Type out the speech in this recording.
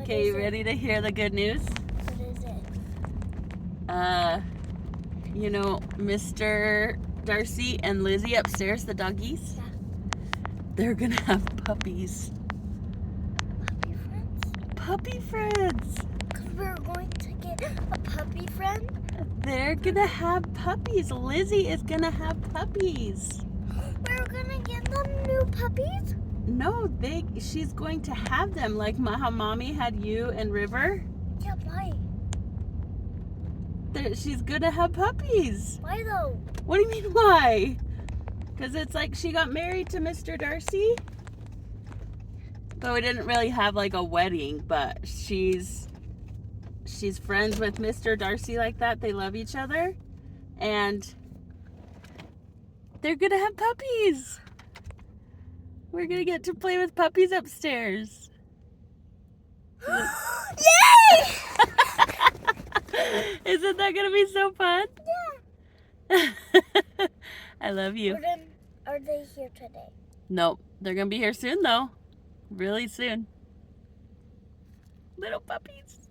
Okay, you ready to hear the good news? What is it? You know, Mr. Darcy and Lizzie upstairs, the doggies? Yeah. They're gonna have puppies. Puppy friends? Puppy friends! Because we're going to get a puppy friend? They're gonna have puppies. Lizzie is gonna have puppies. We're going to get them new puppies? No, she's going to have them like how Mommy had you and River. Yeah, why? She's gonna have puppies. Why though? What do you mean why? Because it's like she got married to Mr. Darcy. But we didn't really have like a wedding, but she's friends with Mr. Darcy like that. They love each other. And they're gonna have puppies. We're gonna get to play with puppies upstairs. Yay! Isn't that gonna be so fun? Yeah. I love you. Are they here today? Nope. They're gonna be here soon though. Really soon. Little puppies.